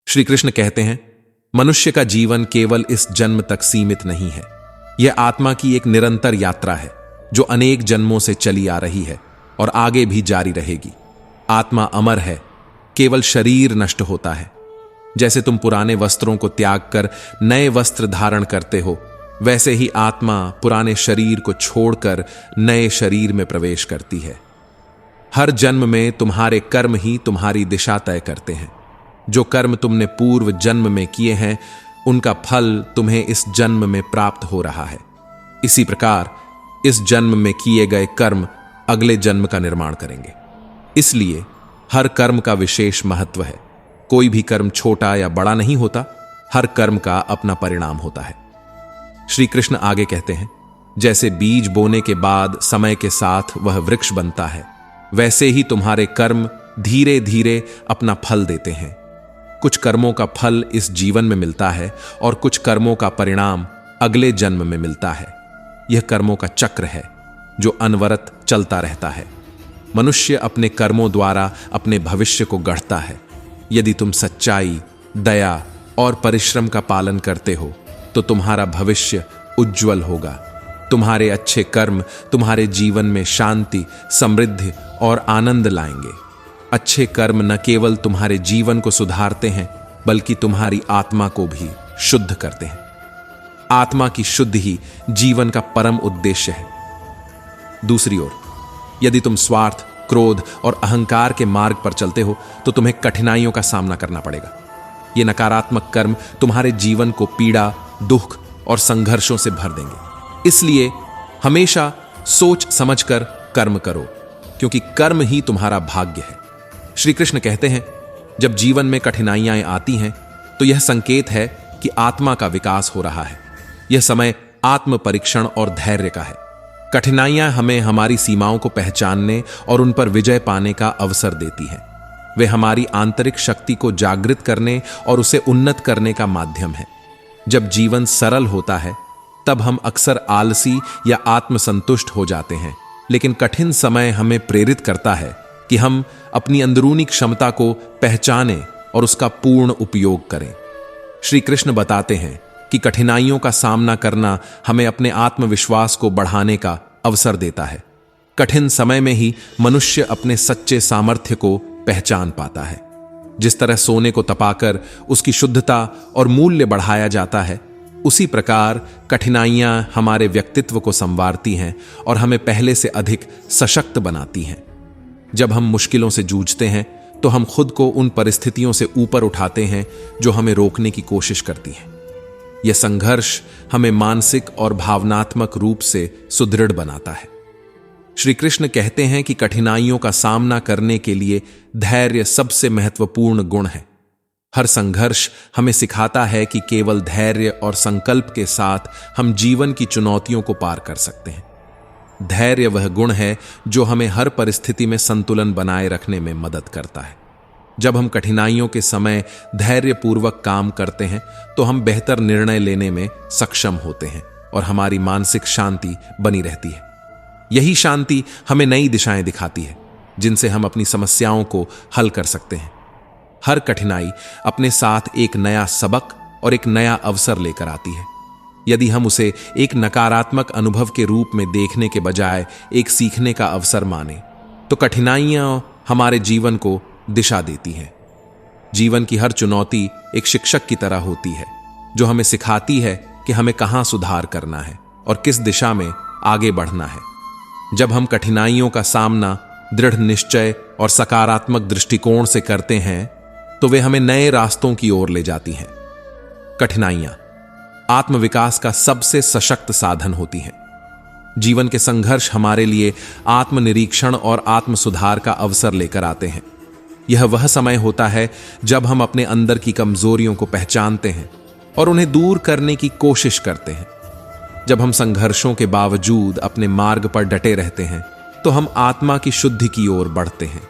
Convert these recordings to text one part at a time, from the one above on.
श्री कृष्ण कहते हैं, मनुष्य का जीवन केवल इस जन्म तक सीमित नहीं है। यह आत्मा की एक निरंतर यात्रा है जो अनेक जन्मों से चली आ रही है और आगे भी जारी रहेगी। आत्मा अमर है, केवल शरीर नष्ट होता है। जैसे तुम पुराने वस्त्रों को त्याग कर नए वस्त्र धारण करते हो, वैसे ही आत्मा पुराने शरीर को छोड़कर नए शरीर में प्रवेश करती है। हर जन्म में तुम्हारे कर्म ही तुम्हारी दिशा तय करते हैं। जो कर्म तुमने पूर्व जन्म में किए हैं, उनका फल तुम्हें इस जन्म में प्राप्त हो रहा है। इसी प्रकार इस जन्म में किए गए कर्म अगले जन्म का निर्माण करेंगे। इसलिए हर कर्म का विशेष महत्व है। कोई भी कर्म छोटा या बड़ा नहीं होता, हर कर्म का अपना परिणाम होता है। श्री कृष्ण आगे कहते हैं, जैसे बीज बोने के बाद समय के साथ वह वृक्ष बनता है, वैसे ही तुम्हारे कर्म धीरे धीरे अपना फल देते हैं। कुछ कर्मों का फल इस जीवन में मिलता है और कुछ कर्मों का परिणाम अगले जन्म में मिलता है। यह कर्मों का चक्र है जो अनवरत चलता रहता है। मनुष्य अपने कर्मों द्वारा अपने भविष्य को गढ़ता है। यदि तुम सच्चाई, दया और परिश्रम का पालन करते हो तो तुम्हारा भविष्य उज्जवल होगा। तुम्हारे अच्छे कर्म तुम्हारे जीवन में शांति, समृद्धि और आनंद लाएंगे। अच्छे कर्म न केवल तुम्हारे जीवन को सुधारते हैं, बल्कि तुम्हारी आत्मा को भी शुद्ध करते हैं। आत्मा की शुद्धि ही जीवन का परम उद्देश्य है। दूसरी ओर, यदि तुम स्वार्थ, क्रोध और अहंकार के मार्ग पर चलते हो तो तुम्हें कठिनाइयों का सामना करना पड़ेगा। ये नकारात्मक कर्म तुम्हारे जीवन को पीड़ा, दुख और संघर्षों से भर देंगे। इसलिए हमेशा सोच समझकर कर्म करो, क्योंकि कर्म ही तुम्हारा भाग्य है। श्री कृष्ण कहते हैं, जब जीवन में कठिनाइयां आती हैं तो यह संकेत है कि आत्मा का विकास हो रहा है। यह समय आत्म परीक्षण और धैर्य का है। कठिनाइयां हमें हमारी सीमाओं को पहचानने और उन पर विजय पाने का अवसर देती हैं। वे हमारी आंतरिक शक्ति को जागृत करने और उसे उन्नत करने का माध्यम है। जब जीवन सरल होता है तब हम अक्सर आलसी या आत्मसंतुष्ट हो जाते हैं, लेकिन कठिन समय हमें प्रेरित करता है कि हम अपनी अंदरूनी क्षमता को पहचानें और उसका पूर्ण उपयोग करें। श्री कृष्ण बताते हैं कि कठिनाइयों का सामना करना हमें अपने आत्मविश्वास को बढ़ाने का अवसर देता है। कठिन समय में ही मनुष्य अपने सच्चे सामर्थ्य को पहचान पाता है। जिस तरह सोने को तपाकर उसकी शुद्धता और मूल्य बढ़ाया जाता है, उसी प्रकार कठिनाइयां हमारे व्यक्तित्व को संवारती हैं और हमें पहले से अधिक सशक्त बनाती हैं। जब हम मुश्किलों से जूझते हैं तो हम खुद को उन परिस्थितियों से ऊपर उठाते हैं जो हमें रोकने की कोशिश करती हैं। यह संघर्ष हमें मानसिक और भावनात्मक रूप से सुदृढ़ बनाता है। श्री कृष्ण कहते हैं कि कठिनाइयों का सामना करने के लिए धैर्य सबसे महत्वपूर्ण गुण है। हर संघर्ष हमें सिखाता है कि केवल धैर्य और संकल्प के साथ हम जीवन की चुनौतियों को पार कर सकते हैं। धैर्य वह गुण है जो हमें हर परिस्थिति में संतुलन बनाए रखने में मदद करता है। जब हम कठिनाइयों के समय धैर्यपूर्वक काम करते हैं तो हम बेहतर निर्णय लेने में सक्षम होते हैं और हमारी मानसिक शांति बनी रहती है। यही शांति हमें नई दिशाएं दिखाती है, जिनसे हम अपनी समस्याओं को हल कर सकते हैं। हर कठिनाई अपने साथ एक नया सबक और एक नया अवसर लेकर आती है। यदि हम उसे एक नकारात्मक अनुभव के रूप में देखने के बजाय एक सीखने का अवसर माने, तो कठिनाइयां हमारे जीवन को दिशा देती हैं। जीवन की हर चुनौती एक शिक्षक की तरह होती है, जो हमें सिखाती है कि हमें कहां सुधार करना है और किस दिशा में आगे बढ़ना है। जब हम कठिनाइयों का सामना दृढ़ निश्चय और सकारात्मक दृष्टिकोण से करते हैं तो वे हमें नए रास्तों की ओर ले जाती हैं। कठिनाइयां आत्मविकास का सबसे सशक्त साधन होती हैं। जीवन के संघर्ष हमारे लिए आत्मनिरीक्षण और आत्मसुधार का अवसर लेकर आते हैं। यह वह समय होता है जब हम अपने अंदर की कमजोरियों को पहचानते हैं और उन्हें दूर करने की कोशिश करते हैं। जब हम संघर्षों के बावजूद अपने मार्ग पर डटे रहते हैं तो हम आत्मा की शुद्धि की ओर बढ़ते हैं।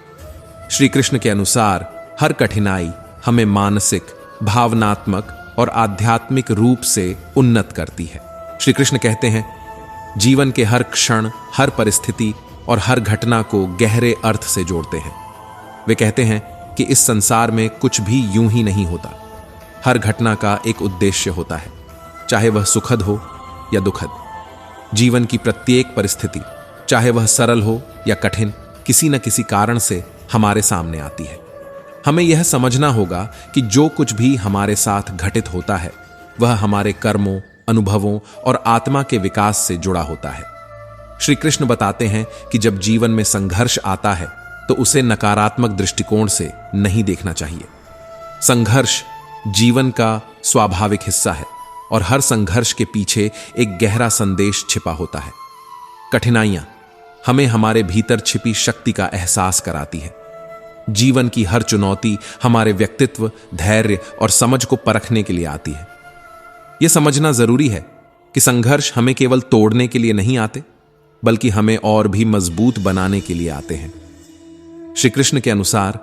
श्री कृष्ण के अनुसार हर कठिनाई हमें मानसिक, भावनात्मक और आध्यात्मिक रूप से उन्नत करती है। श्री कृष्ण कहते हैं, जीवन के हर क्षण, हर परिस्थिति और हर घटना को गहरे अर्थ से जोड़ते हैं। वे कहते हैं कि इस संसार में कुछ भी यूं ही नहीं होता। हर घटना का एक उद्देश्य होता है, चाहे वह सुखद हो या दुखद। जीवन की प्रत्येक परिस्थिति, चाहे वह सरल हो या कठिन, किसी न किसी कारण से हमारे सामने आती है। हमें यह समझना होगा कि जो कुछ भी हमारे साथ घटित होता है वह हमारे कर्मों, अनुभवों और आत्मा के विकास से जुड़ा होता है। श्री कृष्ण बताते हैं कि जब जीवन में संघर्ष आता है तो उसे नकारात्मक दृष्टिकोण से नहीं देखना चाहिए। संघर्ष जीवन का स्वाभाविक हिस्सा है और हर संघर्ष के पीछे एक गहरा संदेश छिपा होता है। कठिनाइयां हमें हमारे भीतर छिपी शक्ति का एहसास कराती है। जीवन की हर चुनौती हमारे व्यक्तित्व, धैर्य और समझ को परखने के लिए आती है। यह समझना जरूरी है कि संघर्ष हमें केवल तोड़ने के लिए नहीं आते, बल्कि हमें और भी मजबूत बनाने के लिए आते हैं। श्री कृष्ण के अनुसार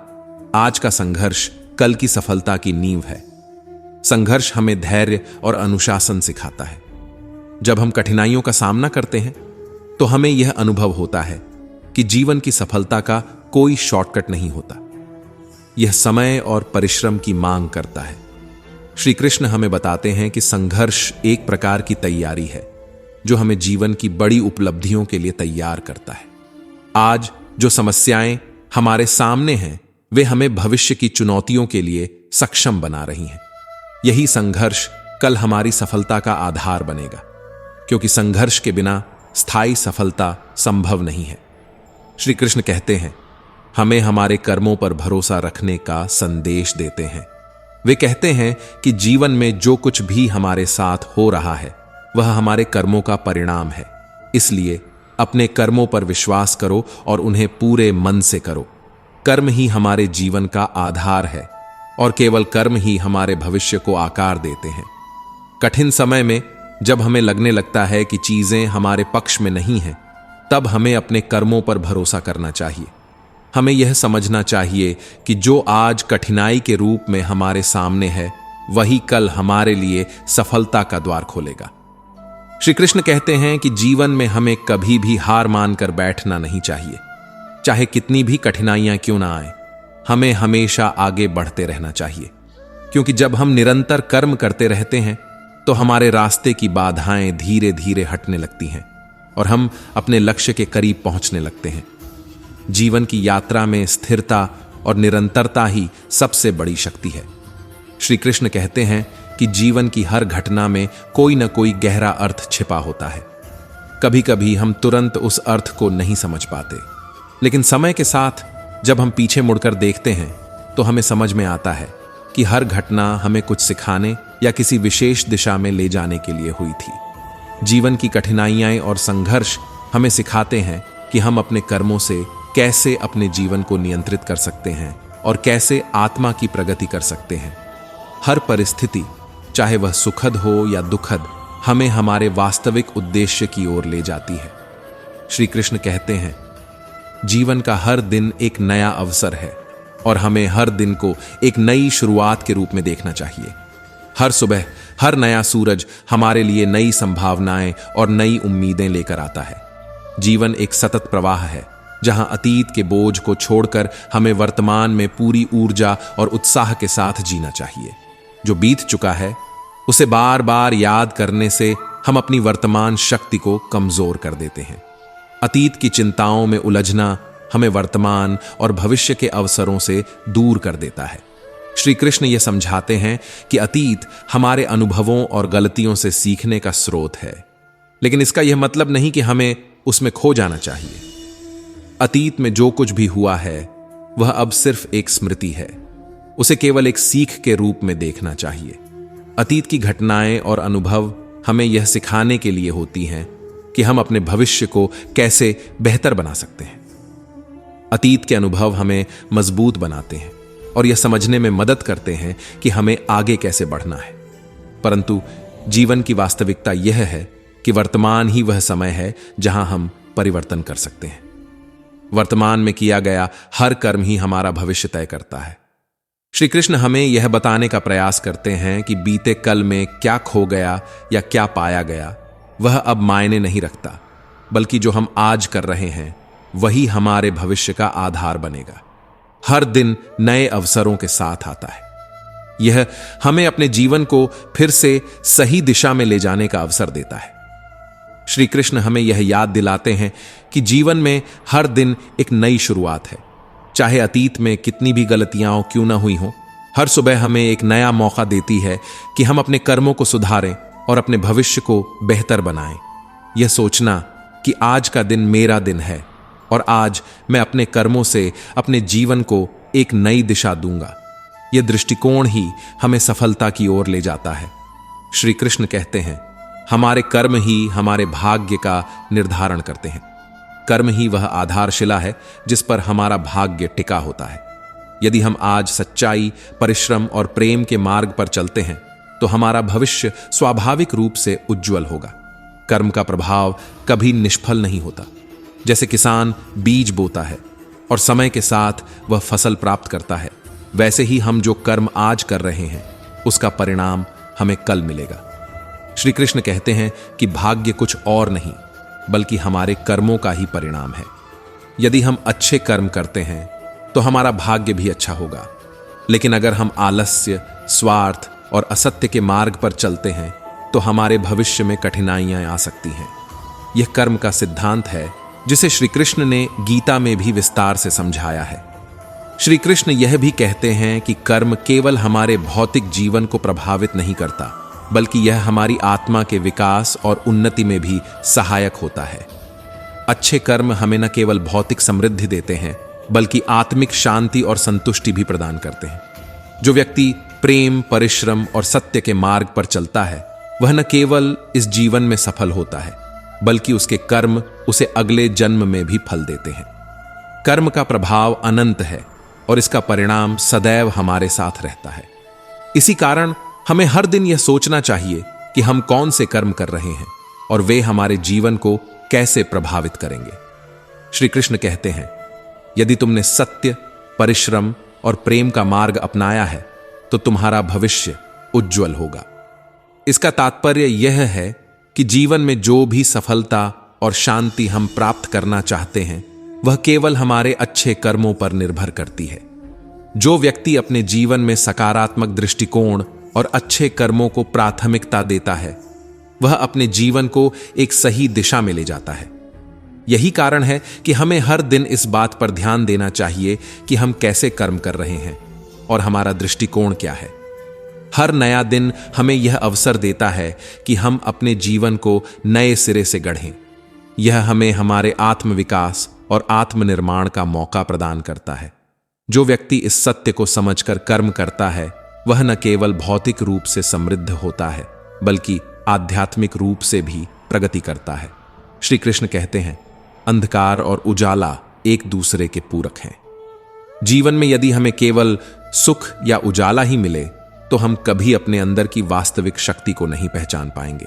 आज का संघर्ष कल की सफलता की नींव है। संघर्ष हमें धैर्य और अनुशासन सिखाता है। जब हम कठिनाइयों का सामना करते हैं तो हमें यह अनुभव होता है कि जीवन की सफलता का कोई शॉर्टकट नहीं होता। यह समय और परिश्रम की मांग करता है। श्री कृष्ण हमें बताते हैं कि संघर्ष एक प्रकार की तैयारी है जो हमें जीवन की बड़ी उपलब्धियों के लिए तैयार करता है। आज जो समस्याएं हमारे सामने हैं वे हमें भविष्य की चुनौतियों के लिए सक्षम बना रही हैं। यही संघर्ष कल हमारी सफलता का आधार बनेगा, क्योंकि संघर्ष के बिना स्थायी सफलता संभव नहीं है। श्री कृष्ण कहते हैं, हमें हमारे कर्मों पर भरोसा रखने का संदेश देते हैं। वे कहते हैं कि जीवन में जो कुछ भी हमारे साथ हो रहा है वह हमारे कर्मों का परिणाम है। इसलिए अपने कर्मों पर विश्वास करो और उन्हें पूरे मन से करो। कर्म ही हमारे जीवन का आधार है और केवल कर्म ही हमारे भविष्य को आकार देते हैं। कठिन समय में जब हमें लगने लगता है कि चीजें हमारे पक्ष में नहीं हैं, तब हमें अपने कर्मों पर भरोसा करना चाहिए। हमें यह समझना चाहिए कि जो आज कठिनाई के रूप में हमारे सामने है वही कल हमारे लिए सफलता का द्वार खोलेगा। श्री कृष्ण कहते हैं कि जीवन में हमें कभी भी हार मानकर बैठना नहीं चाहिए। चाहे कितनी भी कठिनाइयां क्यों ना आए, हमें हमेशा आगे बढ़ते रहना चाहिए, क्योंकि जब हम निरंतर कर्म करते रहते हैं तो हमारे रास्ते की बाधाएं धीरे धीरे हटने लगती हैं और हम अपने लक्ष्य के करीब पहुंचने लगते हैं। जीवन की यात्रा में स्थिरता और निरंतरता ही सबसे बड़ी शक्ति है। श्री कृष्ण कहते हैं कि जीवन की हर घटना में कोई न कोई गहरा अर्थ छिपा होता है। कभी कभी हम तुरंत उस अर्थ को नहीं समझ पाते, लेकिन समय के साथ जब हम पीछे मुड़कर देखते हैं तो हमें समझ में आता है कि हर घटना हमें कुछ सिखाने या किसी विशेष दिशा में ले जाने के लिए हुई थी। जीवन की कठिनाइयां और संघर्ष हमें सिखाते हैं कि हम अपने कर्मों से कैसे अपने जीवन को नियंत्रित कर सकते हैं और कैसे आत्मा की प्रगति कर सकते हैं। हर परिस्थिति, चाहे वह सुखद हो या दुखद, हमें हमारे वास्तविक उद्देश्य की ओर ले जाती है। श्री कृष्ण कहते हैं, जीवन का हर दिन एक नया अवसर है और हमें हर दिन को एक नई शुरुआत के रूप में देखना चाहिए। हर सुबह हर नया सूरज हमारे लिए नई संभावनाएं और नई उम्मीदें लेकर आता है। जीवन एक सतत प्रवाह है जहां अतीत के बोझ को छोड़कर हमें वर्तमान में पूरी ऊर्जा और उत्साह के साथ जीना चाहिए। जो बीत चुका है उसे बार बार याद करने से हम अपनी वर्तमान शक्ति को कमजोर कर देते हैं। अतीत की चिंताओं में उलझना हमें वर्तमान और भविष्य के अवसरों से दूर कर देता है। श्री कृष्ण ये समझाते हैं कि अतीत हमारे अनुभवों और गलतियों से सीखने का स्रोत है, लेकिन इसका यह मतलब नहीं कि हमें उसमें खो जाना चाहिए। अतीत में जो कुछ भी हुआ है वह अब सिर्फ एक स्मृति है। उसे केवल एक सीख के रूप में देखना चाहिए। अतीत की घटनाएं और अनुभव हमें यह सिखाने के लिए होती हैं कि हम अपने भविष्य को कैसे बेहतर बना सकते हैं। अतीत के अनुभव हमें मजबूत बनाते हैं और यह समझने में मदद करते हैं कि हमें आगे कैसे बढ़ना है। परंतु जीवन की वास्तविकता यह है कि वर्तमान ही वह समय है जहां हम परिवर्तन कर सकते हैं। वर्तमान में किया गया हर कर्म ही हमारा भविष्य तय करता है। श्री कृष्ण हमें यह बताने का प्रयास करते हैं कि बीते कल में क्या खो गया या क्या पाया गया वह अब मायने नहीं रखता, बल्कि जो हम आज कर रहे हैं वही हमारे भविष्य का आधार बनेगा। हर दिन नए अवसरों के साथ आता है। यह हमें अपने जीवन को फिर से सही दिशा में ले जाने का अवसर देता है। श्री कृष्ण हमें यह याद दिलाते हैं कि जीवन में हर दिन एक नई शुरुआत है। चाहे अतीत में कितनी भी गलतियां क्यों न हुई हों, हर सुबह हमें एक नया मौका देती है कि हम अपने कर्मों को सुधारें और अपने भविष्य को बेहतर बनाएं। यह सोचना कि आज का दिन मेरा दिन है और आज मैं अपने कर्मों से अपने जीवन को एक नई दिशा दूंगा, यह दृष्टिकोण ही हमें सफलता की ओर ले जाता है। श्री कृष्ण कहते हैं, हमारे कर्म ही हमारे भाग्य का निर्धारण करते हैं। कर्म ही वह आधारशिला है जिस पर हमारा भाग्य टिका होता है। यदि हम आज सच्चाई, परिश्रम और प्रेम के मार्ग पर चलते हैं तो हमारा भविष्य स्वाभाविक रूप से उज्जवल होगा। कर्म का प्रभाव कभी निष्फल नहीं होता। जैसे किसान बीज बोता है और समय के साथ वह फसल प्राप्त करता है, वैसे ही हम जो कर्म आज कर रहे हैं उसका परिणाम हमें कल मिलेगा। श्री कृष्ण कहते हैं कि भाग्य कुछ और नहीं बल्कि हमारे कर्मों का ही परिणाम है। यदि हम अच्छे कर्म करते हैं तो हमारा भाग्य भी अच्छा होगा, लेकिन अगर हम आलस्य, स्वार्थ और असत्य के मार्ग पर चलते हैं तो हमारे भविष्य में कठिनाइयां आ सकती हैं। यह कर्म का सिद्धांत है जिसे श्री कृष्ण ने गीता में भी विस्तार से समझाया है। श्री कृष्ण यह भी कहते हैं कि कर्म केवल हमारे भौतिक जीवन को प्रभावित नहीं करता, बल्कि यह हमारी आत्मा के विकास और उन्नति में भी सहायक होता है। अच्छे कर्म हमें न केवल भौतिक समृद्धि देते हैं बल्कि आत्मिक शांति और संतुष्टि भी प्रदान करते हैं। जो व्यक्ति प्रेम, परिश्रम और सत्य के मार्ग पर चलता है वह न केवल इस जीवन में सफल होता है बल्कि उसके कर्म उसे अगले जन्म में भी फल देते हैं। कर्म का प्रभाव अनंत है और इसका परिणाम सदैव हमारे साथ रहता है। इसी कारण हमें हर दिन यह सोचना चाहिए कि हम कौन से कर्म कर रहे हैं और वे हमारे जीवन को कैसे प्रभावित करेंगे। श्री कृष्ण कहते हैं, यदि तुमने सत्य, परिश्रम और प्रेम का मार्ग अपनाया है तो तुम्हारा भविष्य उज्जवल होगा। इसका तात्पर्य यह है कि जीवन में जो भी सफलता और शांति हम प्राप्त करना चाहते हैं वह केवल हमारे अच्छे कर्मों पर निर्भर करती है। जो व्यक्ति अपने जीवन में सकारात्मक दृष्टिकोण और अच्छे कर्मों को प्राथमिकता देता है वह अपने जीवन को एक सही दिशा में ले जाता है। यही कारण है कि हमें हर दिन इस बात पर ध्यान देना चाहिए कि हम कैसे कर्म कर रहे हैं और हमारा दृष्टिकोण क्या है। हर नया दिन हमें यह अवसर देता है कि हम अपने जीवन को नए सिरे से गढ़ें। यह हमें हमारे आत्मविकास और आत्मनिर्माण का मौका प्रदान करता है। जो व्यक्ति इस सत्य को समझकर कर्म करता है वह न केवल भौतिक रूप से समृद्ध होता है बल्कि आध्यात्मिक रूप से भी प्रगति करता है। श्री कृष्ण कहते हैं, अंधकार और उजाला एक दूसरे के पूरक हैं। जीवन में यदि हमें केवल सुख या उजाला ही मिले तो हम कभी अपने अंदर की वास्तविक शक्ति को नहीं पहचान पाएंगे।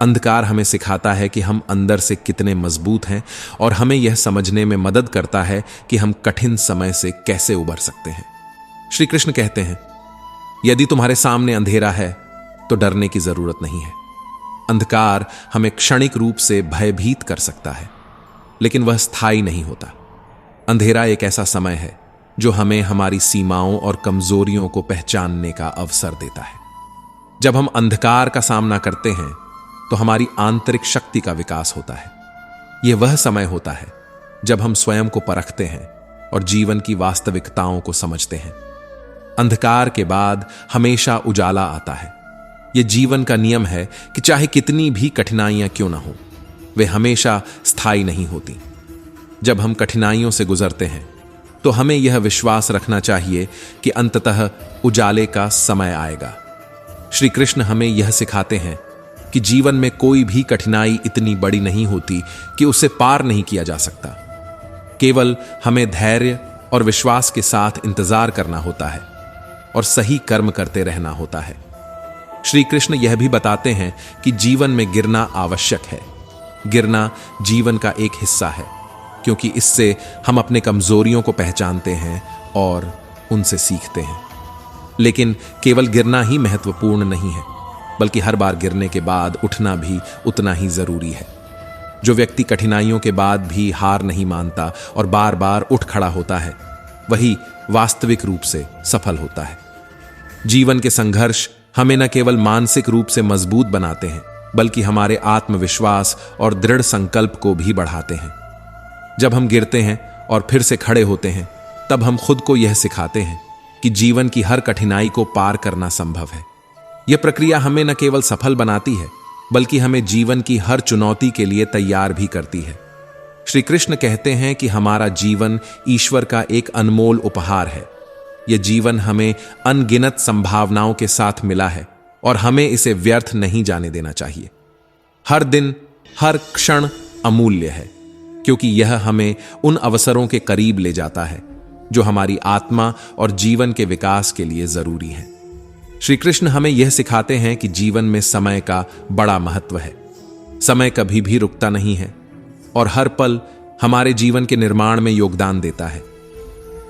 अंधकार हमें सिखाता है कि हम अंदर से कितने मजबूत हैं और हमें यह समझने में मदद करता है कि हम कठिन समय से कैसे उबर सकते हैं। श्री कृष्ण कहते हैं, यदि तुम्हारे सामने अंधेरा है तो डरने की जरूरत नहीं है। अंधकार हमें क्षणिक रूप से भयभीत कर सकता है लेकिन वह स्थायी नहीं होता। अंधेरा एक ऐसा समय है जो हमें हमारी सीमाओं और कमजोरियों को पहचानने का अवसर देता है। जब हम अंधकार का सामना करते हैं तो हमारी आंतरिक शक्ति का विकास होता है। यह वह समय होता है जब हम स्वयं को परखते हैं और जीवन की वास्तविकताओं को समझते हैं। अंधकार के बाद हमेशा उजाला आता है। यह जीवन का नियम है कि चाहे कितनी भी कठिनाइयां क्यों ना हो, वे हमेशा स्थायी नहीं होती। जब हम कठिनाइयों से गुजरते हैं तो हमें यह विश्वास रखना चाहिए कि अंततः उजाले का समय आएगा। श्री कृष्ण हमें यह सिखाते हैं कि जीवन में कोई भी कठिनाई इतनी बड़ी नहीं होती कि उसे पार नहीं किया जा सकता। केवल हमें धैर्य और विश्वास के साथ इंतजार करना होता है और सही कर्म करते रहना होता है। श्री कृष्ण यह भी बताते हैं कि जीवन में गिरना आवश्यक है। गिरना जीवन का एक हिस्सा है क्योंकि इससे हम अपने कमजोरियों को पहचानते हैं और उनसे सीखते हैं। लेकिन केवल गिरना ही महत्वपूर्ण नहीं है बल्कि हर बार गिरने के बाद उठना भी उतना ही जरूरी है। जो व्यक्ति कठिनाइयों के बाद भी हार नहीं मानता और बार बार उठ खड़ा होता है वही वास्तविक रूप से सफल होता है। जीवन के संघर्ष हमें न केवल मानसिक रूप से मजबूत बनाते हैं, बल्कि हमारे आत्मविश्वास और दृढ़ संकल्प को भी बढ़ाते हैं। जब हम गिरते हैं और फिर से खड़े होते हैं, तब हम खुद को यह सिखाते हैं कि जीवन की हर कठिनाई को पार करना संभव है। यह प्रक्रिया हमें न केवल सफल बनाती है, बल्कि हमें जीवन की हर चुनौती के लिए तैयार भी करती है। श्री कृष्ण कहते हैं कि हमारा जीवन ईश्वर का एक अनमोल उपहार है। यह जीवन हमें अनगिनत संभावनाओं के साथ मिला है और हमें इसे व्यर्थ नहीं जाने देना चाहिए। हर दिन, हर क्षण अमूल्य है, क्योंकि यह हमें उन अवसरों के करीब ले जाता है जो हमारी आत्मा और जीवन के विकास के लिए जरूरी है। श्री कृष्ण हमें यह सिखाते हैं कि जीवन में समय का बड़ा महत्व है। समय कभी भी रुकता नहीं है और हर पल हमारे जीवन के निर्माण में योगदान देता है।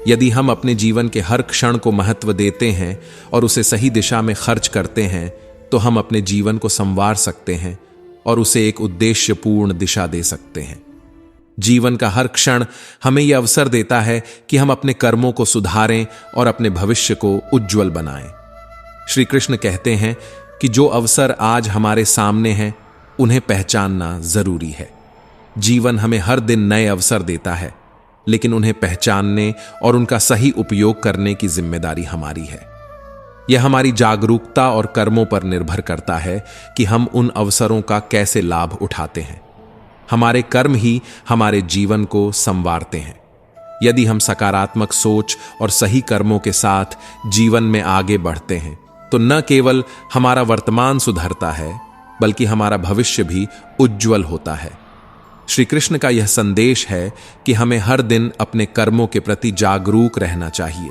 यदि हम अपने जीवन के हर क्षण को महत्व देते हैं और उसे सही दिशा में खर्च करते हैं, तो हम अपने जीवन को संवार सकते हैं और उसे एक उद्देश्यपूर्ण दिशा दे सकते हैं। जीवन का हर क्षण हमें यह अवसर देता है कि हम अपने कर्मों को सुधारें और अपने भविष्य को उज्जवल बनाएं। श्री कृष्ण कहते हैं कि जो अवसर आज हमारे सामने हैं, उन्हें पहचानना जरूरी है। जीवन हमें हर दिन नए अवसर देता है, लेकिन उन्हें पहचानने और उनका सही उपयोग करने की जिम्मेदारी हमारी है। यह हमारी जागरूकता और कर्मों पर निर्भर करता है कि हम उन अवसरों का कैसे लाभ उठाते हैं। हमारे कर्म ही हमारे जीवन को संवारते हैं। यदि हम सकारात्मक सोच और सही कर्मों के साथ जीवन में आगे बढ़ते हैं, तो न केवल हमारा वर्तमान सुधरता है, बल्कि हमारा भविष्य भी उज्जवल होता है। श्री कृष्ण का यह संदेश है कि हमें हर दिन अपने कर्मों के प्रति जागरूक रहना चाहिए,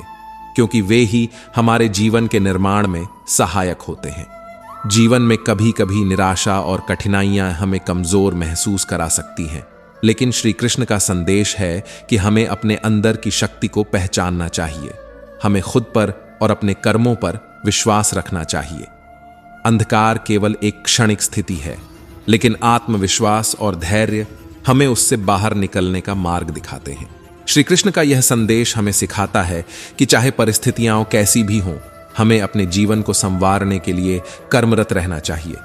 क्योंकि वे ही हमारे जीवन के निर्माण में सहायक होते हैं। जीवन में कभी कभी निराशा और कठिनाइयां हमें कमजोर महसूस करा सकती हैं, लेकिन श्री कृष्ण का संदेश है कि हमें अपने अंदर की शक्ति को पहचानना चाहिए। हमें खुद पर और अपने कर्मों पर विश्वास रखना चाहिए। अंधकार केवल एक क्षणिक स्थिति है, लेकिन आत्मविश्वास और धैर्य हमें उससे बाहर निकलने का मार्ग दिखाते हैं। श्री कृष्ण का यह संदेश हमें सिखाता है कि चाहे परिस्थितियां कैसी भी हों, हमें अपने जीवन को संवारने के लिए कर्मरत रहना चाहिए।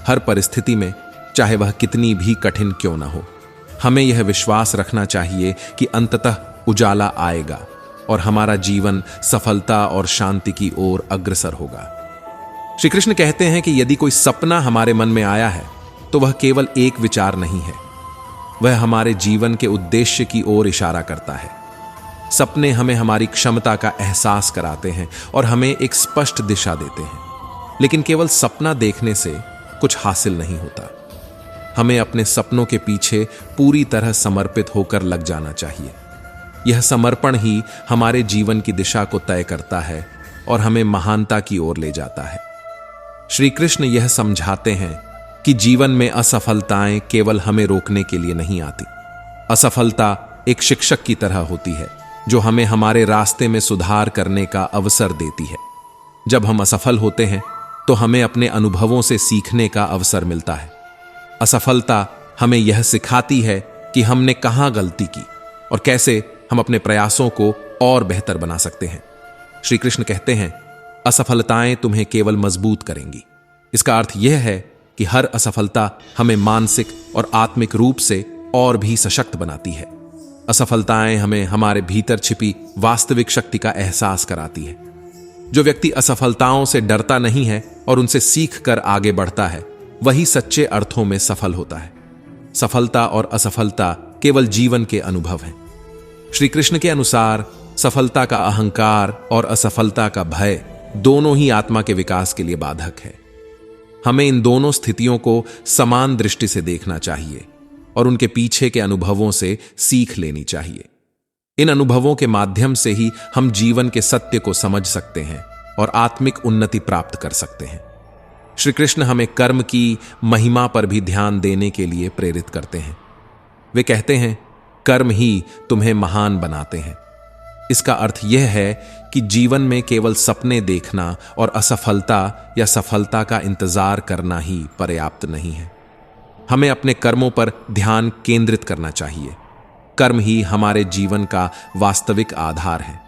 हर परिस्थिति में, चाहे वह कितनी भी कठिन क्यों न हो, हमें यह विश्वास रखना चाहिए कि अंततः उजाला आएगा और हमारा जीवन सफलता और शांति की ओर अग्रसर होगा। श्री कृष्ण कहते हैं कि यदि कोई सपना हमारे मन में आया है, तो वह केवल एक विचार नहीं है, वह हमारे जीवन के उद्देश्य की ओर इशारा करता है। सपने हमें हमारी क्षमता का एहसास कराते हैं और हमें एक स्पष्ट दिशा देते हैं, लेकिन केवल सपना देखने से कुछ हासिल नहीं होता। हमें अपने सपनों के पीछे पूरी तरह समर्पित होकर लग जाना चाहिए। यह समर्पण ही हमारे जीवन की दिशा को तय करता है और हमें महानता की ओर ले जाता है। श्री कृष्ण यह समझाते हैं कि जीवन में असफलताएं केवल हमें रोकने के लिए नहीं आती। असफलता एक शिक्षक की तरह होती है, जो हमें हमारे रास्ते में सुधार करने का अवसर देती है। जब हम असफल होते हैं, तो हमें अपने अनुभवों से सीखने का अवसर मिलता है। असफलता हमें यह सिखाती है कि हमने कहां गलती की और कैसे हम अपने प्रयासों को और बेहतर बना सकते हैं। श्री कृष्ण कहते हैं, असफलताएं तुम्हें केवल मजबूत करेंगी। इसका अर्थ यह है कि हर असफलता हमें मानसिक और आत्मिक रूप से और भी सशक्त बनाती है। असफलताएं हमें हमारे भीतर छिपी वास्तविक शक्ति का एहसास कराती है। जो व्यक्ति असफलताओं से डरता नहीं है और उनसे सीख कर आगे बढ़ता है, वही सच्चे अर्थों में सफल होता है। सफलता और असफलता केवल जीवन के अनुभव हैं। श्री कृष्ण के अनुसार सफलता का अहंकार और असफलता का भय दोनों ही आत्मा के विकास के लिए बाधक है। हमें इन दोनों स्थितियों को समान दृष्टि से देखना चाहिए और उनके पीछे के अनुभवों से सीख लेनी चाहिए। इन अनुभवों के माध्यम से ही हम जीवन के सत्य को समझ सकते हैं और आत्मिक उन्नति प्राप्त कर सकते हैं। श्री कृष्ण हमें कर्म की महिमा पर भी ध्यान देने के लिए प्रेरित करते हैं। वे कहते हैं, कर्म ही तुम्हें महान बनाते हैं। इसका अर्थ यह है कि जीवन में केवल सपने देखना और असफलता या सफलता का इंतजार करना ही पर्याप्त नहीं है। हमें अपने कर्मों पर ध्यान केंद्रित करना चाहिए। कर्म ही हमारे जीवन का वास्तविक आधार है।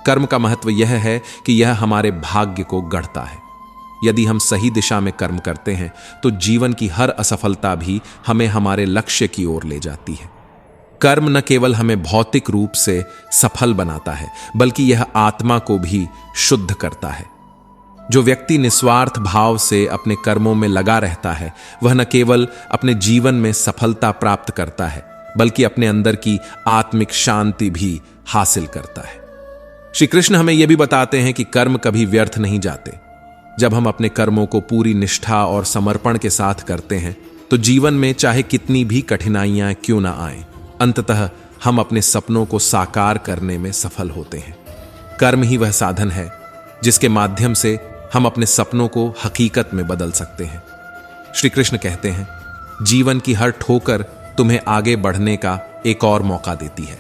कर्म का महत्व यह है कि यह हमारे भाग्य को गढ़ता है। यदि हम सही दिशा में कर्म करते हैं तो जीवन की हर असफलता भी हमें हमारे लक्ष्य की ओर ले जाती है। कर्म न केवल हमें भौतिक रूप से सफल बनाता है, बल्कि यह आत्मा को भी शुद्ध करता है। जो व्यक्ति निस्वार्थ भाव से अपने कर्मों में लगा रहता है, वह न केवल अपने जीवन में सफलता प्राप्त करता है, बल्कि अपने अंदर की आत्मिक शांति भी हासिल करता है। श्री कृष्ण हमें यह भी बताते हैं कि कर्म कभी व्यर्थ नहीं जाते। जब हम अपने कर्मों को पूरी निष्ठा और समर्पण के साथ करते हैं तो जीवन में चाहे कितनी भी कठिनाइयां क्यों ना आए, अंततः हम अपने सपनों को साकार करने में सफल होते हैं। कर्म ही वह साधन है जिसके माध्यम से हम अपने सपनों को हकीकत में बदल सकते हैं। श्री कृष्ण कहते हैं, जीवन की हर ठोकर तुम्हें आगे बढ़ने का एक और मौका देती है।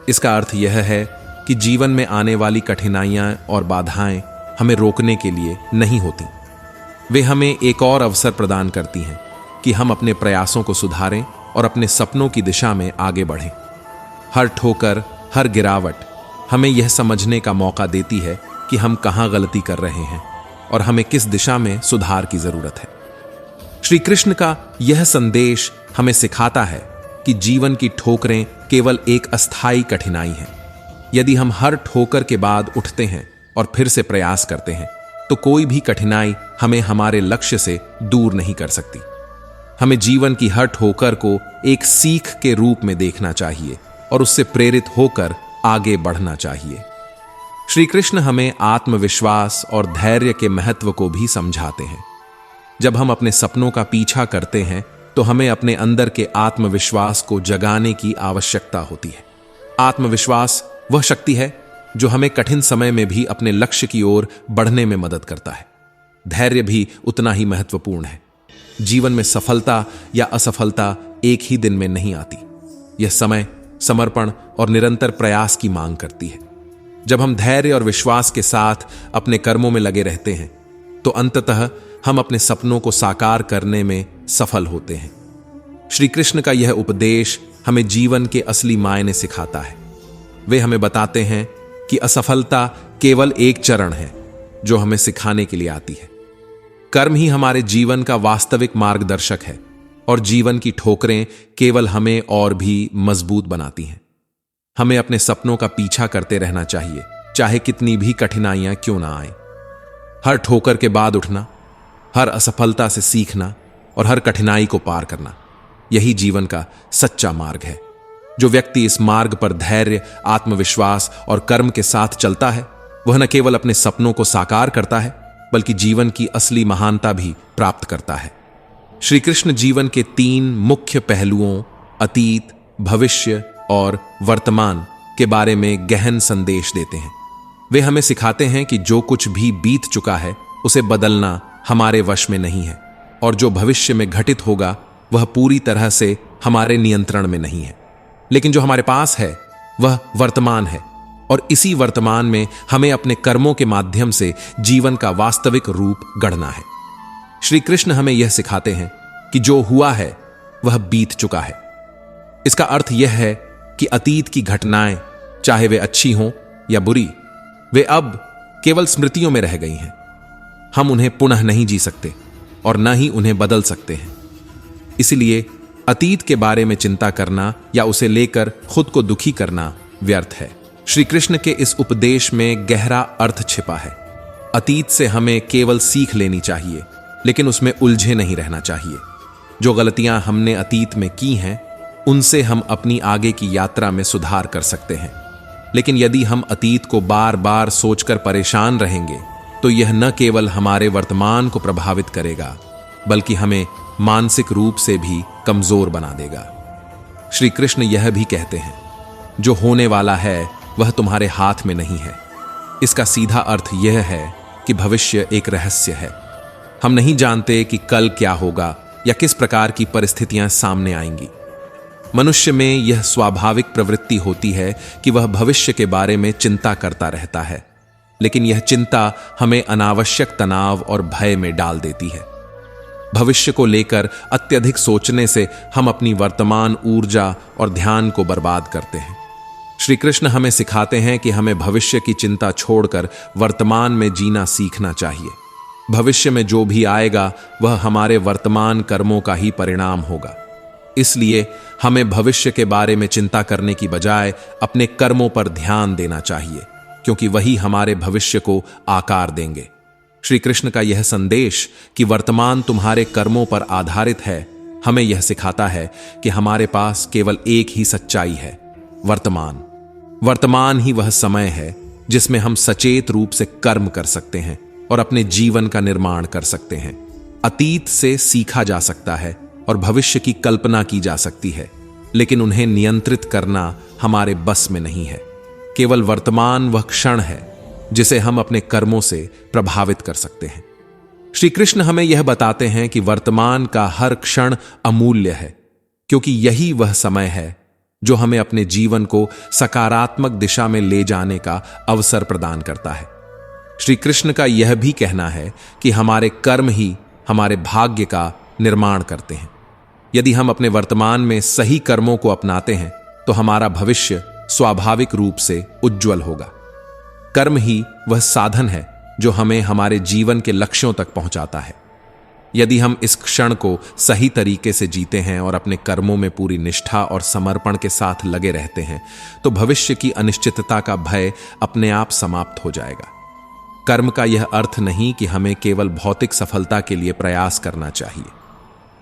इसका अर्थ यह है कि जीवन में आने वाली कठिनाइयां और बाधाएं हमें रोकने के लिए नहीं होती, वे हमें एक और अवसर प्रदान करती हैं कि हम अपने प्रयासों को सुधारें और अपने सपनों की दिशा में आगे बढ़ें। हर ठोकर, हर गिरावट हमें यह समझने का मौका देती है कि हम कहां गलती कर रहे हैं और हमें किस दिशा में सुधार की जरूरत है। श्री कृष्ण का यह संदेश हमें सिखाता है कि जीवन की ठोकरें केवल एक अस्थायी कठिनाई है। यदि हम हर ठोकर के बाद उठते हैं और फिर से प्रयास करते हैं तो कोई भी कठिनाई हमें हमारे लक्ष्य से दूर नहीं कर सकती। हमें जीवन की हर ठोकर को एक सीख के रूप में देखना चाहिए और उससे प्रेरित होकर आगे बढ़ना चाहिए। श्री कृष्ण हमें आत्मविश्वास और धैर्य के महत्व को भी समझाते हैं। जब हम अपने सपनों का पीछा करते हैं तो हमें अपने अंदर के आत्मविश्वास को जगाने की आवश्यकता होती है। आत्मविश्वास वह शक्ति है जो हमें कठिन समय में भी अपने लक्ष्य की ओर बढ़ने में मदद करता है। धैर्य भी उतना ही महत्वपूर्ण है। जीवन में सफलता या असफलता एक ही दिन में नहीं आती। यह समय, समर्पण और निरंतर प्रयास की मांग करती है। जब हम धैर्य और विश्वास के साथ अपने कर्मों में लगे रहते हैं तो अंततः हम अपने सपनों को साकार करने में सफल होते हैं। श्री कृष्ण का यह उपदेश हमें जीवन के असली मायने सिखाता है। वे हमें बताते हैं कि असफलता केवल एक चरण है जो हमें सिखाने के लिए आती है। कर्म ही हमारे जीवन का वास्तविक मार्गदर्शक है और जीवन की ठोकरें केवल हमें और भी मजबूत बनाती हैं। हमें अपने सपनों का पीछा करते रहना चाहिए, चाहे कितनी भी कठिनाइयां क्यों ना आए। हर ठोकर के बाद उठना, हर असफलता से सीखना और हर कठिनाई को पार करना, यही जीवन का सच्चा मार्ग है। जो व्यक्ति इस मार्ग पर धैर्य, आत्मविश्वास और कर्म के साथ चलता है, वह न केवल अपने सपनों को साकार करता है, बल्कि जीवन की असली महानता भी प्राप्त करता है। श्री कृष्ण जीवन के 3 मुख्य पहलुओं, अतीत, भविष्य और वर्तमान के बारे में गहन संदेश देते हैं। वे हमें सिखाते हैं कि जो कुछ भी बीत चुका है उसे बदलना हमारे वश में नहीं है, और जो भविष्य में घटित होगा वह पूरी तरह से हमारे नियंत्रण में नहीं है। लेकिन जो हमारे पास है वह वर्तमान है, और इसी वर्तमान में हमें अपने कर्मों के माध्यम से जीवन का वास्तविक रूप गढ़ना है। श्री कृष्ण हमें यह सिखाते हैं कि जो हुआ है वह बीत चुका है। इसका अर्थ यह है कि अतीत की घटनाएं, चाहे वे अच्छी हों या बुरी, वे अब केवल स्मृतियों में रह गई हैं। हम उन्हें पुनः नहीं जी सकते और न ही उन्हें बदल सकते हैं। इसलिए अतीत के बारे में चिंता करना या उसे लेकर खुद को दुखी करना व्यर्थ है। श्री कृष्ण के इस उपदेश में गहरा अर्थ छिपा है। अतीत से हमें केवल सीख लेनी चाहिए, लेकिन उसमें उलझे नहीं रहना चाहिए। जो गलतियां हमने अतीत में की हैं, उनसे हम अपनी आगे की यात्रा में सुधार कर सकते हैं। लेकिन यदि हम अतीत को बार बार सोचकर परेशान रहेंगे तो यह न केवल हमारे वर्तमान को प्रभावित करेगा, बल्कि हमें मानसिक रूप से भी कमजोर बना देगा। श्री कृष्ण यह भी कहते हैं, जो होने वाला है वह तुम्हारे हाथ में नहीं है। इसका सीधा अर्थ यह है कि भविष्य एक रहस्य है। हम नहीं जानते कि कल क्या होगा या किस प्रकार की परिस्थितियां सामने आएंगी। मनुष्य में यह स्वाभाविक प्रवृत्ति होती है कि वह भविष्य के बारे में चिंता करता रहता है, लेकिन यह चिंता हमें अनावश्यक तनाव और भय में डाल देती है। भविष्य को लेकर अत्यधिक सोचने से हम अपनी वर्तमान ऊर्जा और ध्यान को बर्बाद करते हैं। श्री कृष्ण हमें सिखाते हैं कि हमें भविष्य की चिंता छोड़कर वर्तमान में जीना सीखना चाहिए। भविष्य में जो भी आएगा वह हमारे वर्तमान कर्मों का ही परिणाम होगा। इसलिए हमें भविष्य के बारे में चिंता करने की बजाय अपने कर्मों पर ध्यान देना चाहिए, क्योंकि वही हमारे भविष्य को आकार देंगे। श्री कृष्ण का यह संदेश कि वर्तमान तुम्हारे कर्मों पर आधारित है, हमें यह सिखाता है कि हमारे पास केवल एक ही सच्चाई है, वर्तमान। वर्तमान ही वह समय है जिसमें हम सचेत रूप से कर्म कर सकते हैं और अपने जीवन का निर्माण कर सकते हैं। अतीत से सीखा जा सकता है और भविष्य की कल्पना की जा सकती है, लेकिन उन्हें नियंत्रित करना हमारे बस में नहीं है। केवल वर्तमान वह क्षण है जिसे हम अपने कर्मों से प्रभावित कर सकते हैं। श्री कृष्ण हमें यह बताते हैं कि वर्तमान का हर क्षण अमूल्य है, क्योंकि यही वह समय है जो हमें अपने जीवन को सकारात्मक दिशा में ले जाने का अवसर प्रदान करता है। श्री कृष्ण का यह भी कहना है कि हमारे कर्म ही हमारे भाग्य का निर्माण करते हैं। यदि हम अपने वर्तमान में सही कर्मों को अपनाते हैं तो हमारा भविष्य स्वाभाविक रूप से उज्जवल होगा। कर्म ही वह साधन है जो हमें हमारे जीवन के लक्ष्यों तक पहुंचाता है। यदि हम इस क्षण को सही तरीके से जीते हैं और अपने कर्मों में पूरी निष्ठा और समर्पण के साथ लगे रहते हैं, तो भविष्य की अनिश्चितता का भय अपने आप समाप्त हो जाएगा। कर्म का यह अर्थ नहीं कि हमें केवल भौतिक सफलता के लिए प्रयास करना चाहिए।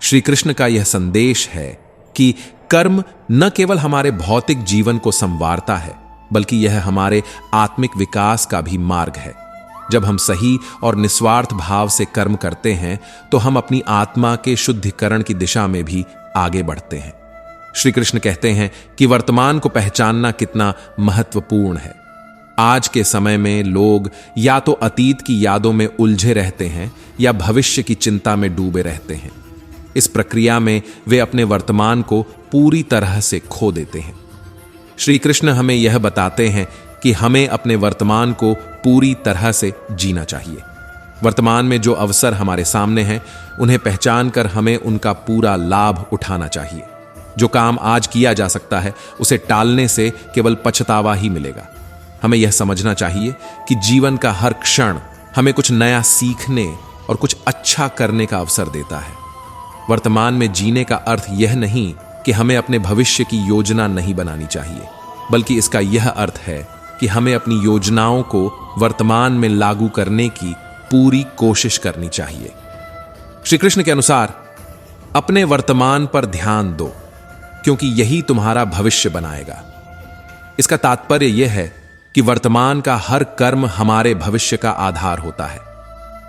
श्री कृष्ण का यह संदेश है कि कर्म न केवल हमारे भौतिक जीवन को संवारता है, बल्कि यह हमारे आत्मिक विकास का भी मार्ग है। जब हम सही और निस्वार्थ भाव से कर्म करते हैं तो हम अपनी आत्मा के शुद्धिकरण की दिशा में भी आगे बढ़ते हैं। श्री कृष्ण कहते हैं कि वर्तमान को पहचानना कितना महत्वपूर्ण है। आज के समय में लोग या तो अतीत की यादों में उलझे रहते हैं या भविष्य की चिंता में डूबे रहते हैं। इस प्रक्रिया में वे अपने वर्तमान को पूरी तरह से खो देते हैं। श्री कृष्ण हमें यह बताते हैं कि हमें अपने वर्तमान को पूरी तरह से जीना चाहिए। वर्तमान में जो अवसर हमारे सामने हैं, उन्हें पहचान कर हमें उनका पूरा लाभ उठाना चाहिए। जो काम आज किया जा सकता है, उसे टालने से केवल पछतावा ही मिलेगा। हमें यह समझना चाहिए कि जीवन का हर क्षण हमें कुछ नया सीखने और कुछ अच्छा करने का अवसर देता है। वर्तमान में जीने का अर्थ यह नहीं कि हमें अपने भविष्य की योजना नहीं बनानी चाहिए, बल्कि इसका यह अर्थ है कि हमें अपनी योजनाओं को वर्तमान में लागू करने की पूरी कोशिश करनी चाहिए। श्री कृष्ण के अनुसार अपने वर्तमान पर ध्यान दो, क्योंकि यही तुम्हारा भविष्य बनाएगा। इसका तात्पर्य यह है कि वर्तमान का हर कर्म हमारे भविष्य का आधार होता है।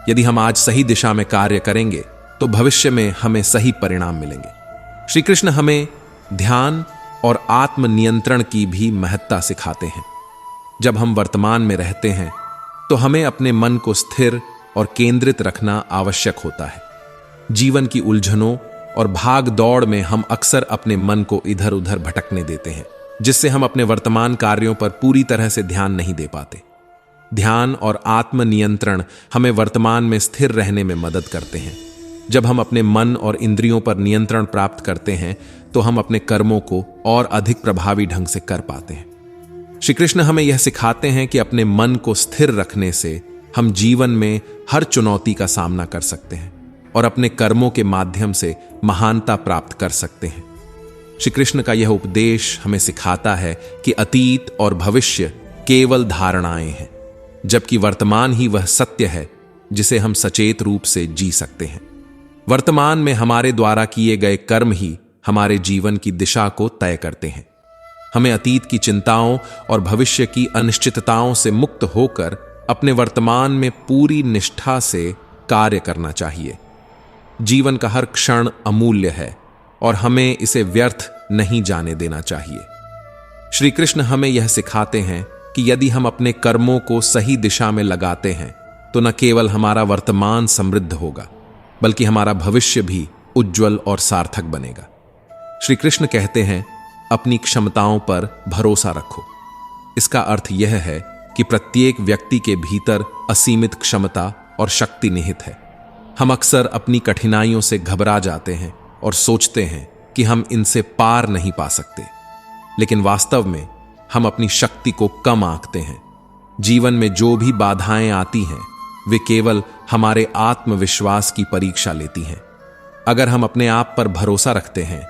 यदि हम आज सही दिशा में कार्य करेंगे तो भविष्य में हमें सही परिणाम मिलेंगे। श्री कृष्ण हमें ध्यान और आत्मनियंत्रण की भी महत्ता सिखाते हैं। जब हम वर्तमान में रहते हैं तो हमें अपने मन को स्थिर और केंद्रित रखना आवश्यक होता है। जीवन की उलझनों और भाग दौड़ में हम अक्सर अपने मन को इधर उधर भटकने देते हैं, जिससे हम अपने वर्तमान कार्यों पर पूरी तरह से ध्यान नहीं दे पाते। ध्यान और आत्मनियंत्रण हमें वर्तमान में स्थिर रहने में मदद करते हैं। जब हम अपने मन और इंद्रियों पर नियंत्रण प्राप्त करते हैं तो हम अपने कर्मों को और अधिक प्रभावी ढंग से कर पाते हैं। श्री कृष्ण हमें यह सिखाते हैं कि अपने मन को स्थिर रखने से हम जीवन में हर चुनौती का सामना कर सकते हैं और अपने कर्मों के माध्यम से महानता प्राप्त कर सकते हैं। श्री कृष्ण का यह उपदेश हमें सिखाता है कि अतीत और भविष्य केवल धारणाएं हैं, जबकि वर्तमान ही वह सत्य है जिसे हम सचेत रूप से जी सकते हैं। वर्तमान में हमारे द्वारा किए गए कर्म ही हमारे जीवन की दिशा को तय करते हैं। हमें अतीत की चिंताओं और भविष्य की अनिश्चितताओं से मुक्त होकर अपने वर्तमान में पूरी निष्ठा से कार्य करना चाहिए। जीवन का हर क्षण अमूल्य है और हमें इसे व्यर्थ नहीं जाने देना चाहिए। श्री कृष्ण हमें यह सिखाते हैं कि यदि हम अपने कर्मों को सही दिशा में लगाते हैं तो न केवल हमारा वर्तमान समृद्ध होगा, बल्कि हमारा भविष्य भी उज्जवल और सार्थक बनेगा। श्री कृष्ण कहते हैं, अपनी क्षमताओं पर भरोसा रखो। इसका अर्थ यह है कि प्रत्येक व्यक्ति के भीतर असीमित क्षमता और शक्ति निहित है। हम अक्सर अपनी कठिनाइयों से घबरा जाते हैं और सोचते हैं कि हम इनसे पार नहीं पा सकते, लेकिन वास्तव में हम अपनी शक्ति को कम आंकते हैं। जीवन में जो भी बाधाएं आती हैं वे केवल हमारे आत्मविश्वास की परीक्षा लेती हैं। अगर हम अपने आप पर भरोसा रखते हैं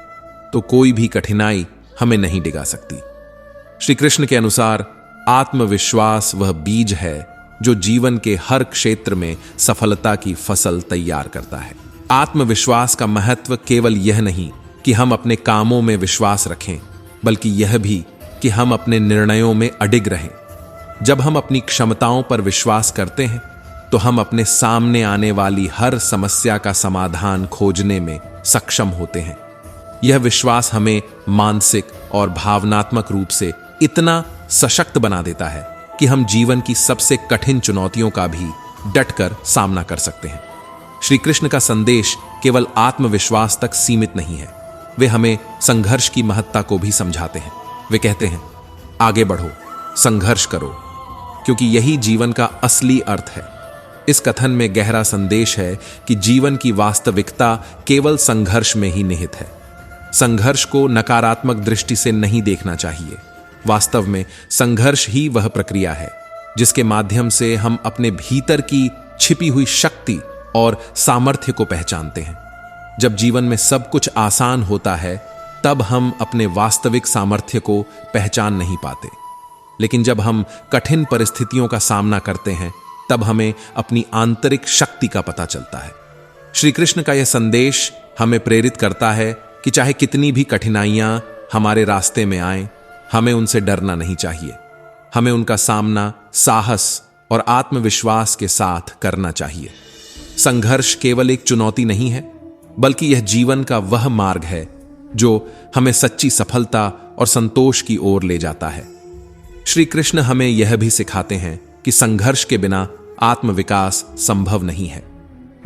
तो कोई भी कठिनाई हमें नहीं डिगा सकती। श्री कृष्ण के अनुसार आत्मविश्वास वह बीज है जो जीवन के हर क्षेत्र में सफलता की फसल तैयार करता है। आत्मविश्वास का महत्व केवल यह नहीं कि हम अपने कामों में विश्वास रखें, बल्कि यह भी कि हम अपने निर्णयों में अडिग रहें। जब हम अपनी क्षमताओं पर विश्वास करते हैं तो हम अपने सामने आने वाली हर समस्या का समाधान खोजने में सक्षम होते हैं। यह विश्वास हमें मानसिक और भावनात्मक रूप से इतना सशक्त बना देता है कि हम जीवन की सबसे कठिन चुनौतियों का भी डटकर सामना कर सकते हैं। श्री कृष्ण का संदेश केवल आत्मविश्वास तक सीमित नहीं है, वे हमें संघर्ष की महत्ता को भी समझाते हैं। वे कहते हैं, आगे बढ़ो, संघर्ष करो, क्योंकि यही जीवन का असली अर्थ है। इस कथन में गहरा संदेश है कि जीवन की वास्तविकता केवल संघर्ष में ही निहित है। संघर्ष को नकारात्मक दृष्टि से नहीं देखना चाहिए। वास्तव में संघर्ष ही वह प्रक्रिया है जिसके माध्यम से हम अपने भीतर की छिपी हुई शक्ति और सामर्थ्य को पहचानते हैं। जब जीवन में सब कुछ आसान होता है तब हम अपने वास्तविक सामर्थ्य को पहचान नहीं पाते, लेकिन जब हम कठिन परिस्थितियों का सामना करते हैं तब हमें अपनी आंतरिक शक्ति का पता चलता है। श्री कृष्ण का यह संदेश हमें प्रेरित करता है कि चाहे कितनी भी कठिनाइयां हमारे रास्ते में आएं, हमें उनसे डरना नहीं चाहिए। हमें उनका सामना साहस और आत्मविश्वास के साथ करना चाहिए। संघर्ष केवल एक चुनौती नहीं है, बल्कि यह जीवन का वह मार्ग है जो हमें सच्ची सफलता और संतोष की ओर ले जाता है। श्री कृष्ण हमें यह भी सिखाते हैं कि संघर्ष के बिना आत्मविकास संभव नहीं है।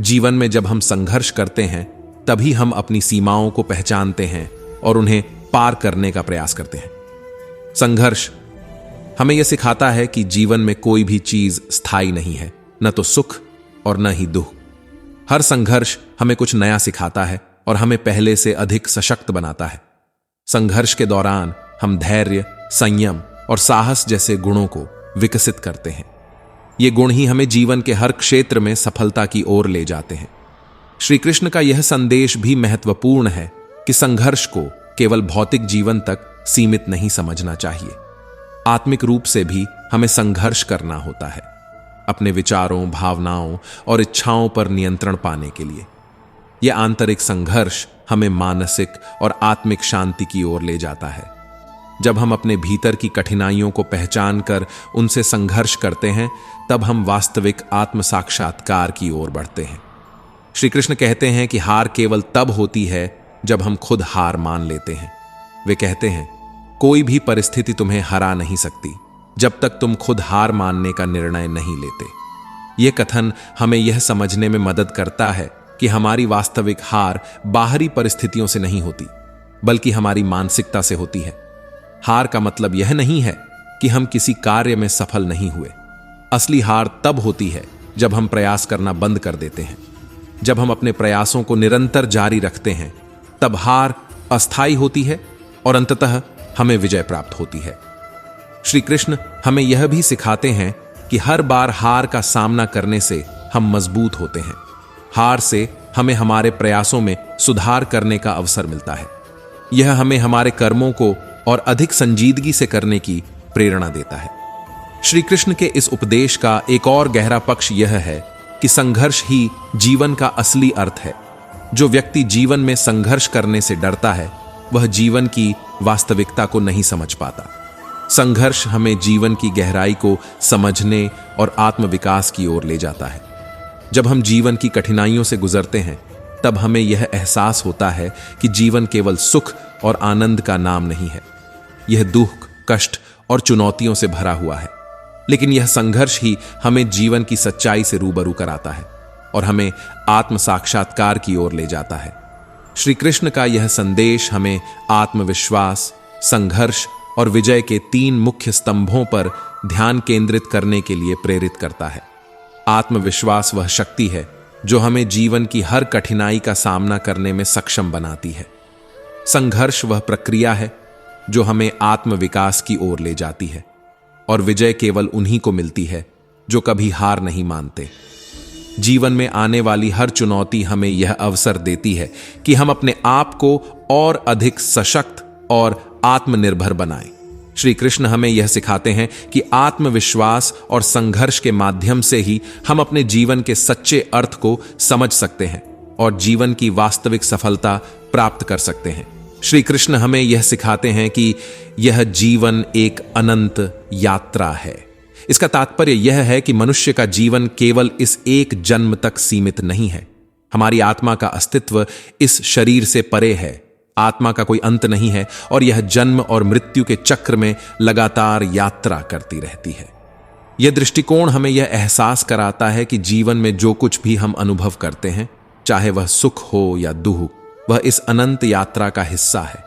जीवन में जब हम संघर्ष करते हैं तभी हम अपनी सीमाओं को पहचानते हैं और उन्हें पार करने का प्रयास करते हैं। संघर्ष हमें यह सिखाता है कि जीवन में कोई भी चीज स्थायी नहीं है, न तो सुख और न ही दुख। हर संघर्ष हमें कुछ नया सिखाता है और हमें पहले से अधिक सशक्त बनाता है। संघर्ष के दौरान हम धैर्य, संयम और साहस जैसे गुणों को विकसित करते हैं। ये गुण ही हमें जीवन के हर क्षेत्र में सफलता की ओर ले जाते हैं। श्री कृष्ण का यह संदेश भी महत्वपूर्ण है कि संघर्ष को केवल भौतिक जीवन तक सीमित नहीं समझना चाहिए। आत्मिक रूप से भी हमें संघर्ष करना होता है, अपने विचारों, भावनाओं और इच्छाओं पर नियंत्रण पाने के लिए। यह आंतरिक संघर्ष हमें मानसिक और आत्मिक शांति की ओर ले जाता है। जब हम अपने भीतर की कठिनाइयों को पहचान कर उनसे संघर्ष करते हैं तब हम वास्तविक आत्म साक्षात्कार की ओर बढ़ते हैं। श्री कृष्ण कहते हैं कि हार केवल तब होती है जब हम खुद हार मान लेते हैं। वे कहते हैं, कोई भी परिस्थिति तुम्हें हरा नहीं सकती जब तक तुम खुद हार मानने का निर्णय नहीं लेते। यह कथन हमें यह समझने में मदद करता है कि हमारी वास्तविक हार बाहरी परिस्थितियों से नहीं होती, बल्कि हमारी मानसिकता से होती है। हार का मतलब यह नहीं है कि हम किसी कार्य में सफल नहीं हुए। असली हार तब होती है जब हम प्रयास करना बंद कर देते हैं। जब हम अपने प्रयासों को निरंतर जारी रखते हैं तब हार अस्थायी होती है और अंततः हमें विजय प्राप्त होती है। श्री कृष्ण हमें यह भी सिखाते हैं कि हर बार हार का सामना करने से हम मजबूत होते हैं। हार से हमें हमारे प्रयासों में सुधार करने का अवसर मिलता है। यह हमें हमारे कर्मों को और अधिक संजीदगी से करने की प्रेरणा देता है। श्री कृष्ण के इस उपदेश का एक और गहरा पक्ष यह है कि संघर्ष ही जीवन का असली अर्थ है। जो व्यक्ति जीवन में संघर्ष करने से डरता है वह जीवन की वास्तविकता को नहीं समझ पाता। संघर्ष हमें जीवन की गहराई को समझने और आत्मविकास की ओर ले जाता है। जब हम जीवन की कठिनाइयों से गुजरते हैं तब हमें यह एहसास होता है कि जीवन केवल सुख और आनंद का नाम नहीं है। यह दुख, कष्ट और चुनौतियों से भरा हुआ है। लेकिन यह संघर्ष ही हमें जीवन की सच्चाई से रूबरू कराता है और हमें आत्म साक्षात्कार की ओर ले जाता है। श्री कृष्ण का यह संदेश हमें आत्मविश्वास, संघर्ष और विजय के 3 मुख्य स्तंभों पर ध्यान केंद्रित करने के लिए प्रेरित करता है। आत्मविश्वास वह शक्ति है जो हमें जीवन की हर कठिनाई का सामना करने में सक्षम बनाती है। संघर्ष वह प्रक्रिया है जो हमें आत्मविकास की ओर ले जाती है, और विजय केवल उन्हीं को मिलती है जो कभी हार नहीं मानते। जीवन में आने वाली हर चुनौती हमें यह अवसर देती है कि हम अपने आप को और अधिक सशक्त और आत्मनिर्भर बनाएं। श्री कृष्ण हमें यह सिखाते हैं कि आत्मविश्वास और संघर्ष के माध्यम से ही हम अपने जीवन के सच्चे अर्थ को समझ सकते हैं और जीवन की वास्तविक सफलता प्राप्त कर सकते हैं। श्री कृष्ण हमें यह सिखाते हैं कि यह जीवन एक अनंत यात्रा है। इसका तात्पर्य यह है कि मनुष्य का जीवन केवल इस एक जन्म तक सीमित नहीं है। हमारी आत्मा का अस्तित्व इस शरीर से परे है। आत्मा का कोई अंत नहीं है और यह जन्म और मृत्यु के चक्र में लगातार यात्रा करती रहती है। यह दृष्टिकोण हमें यह एहसास कराता है कि जीवन में जो कुछ भी हम अनुभव करते हैं, चाहे वह सुख हो या दुख, वह इस अनंत यात्रा का हिस्सा है।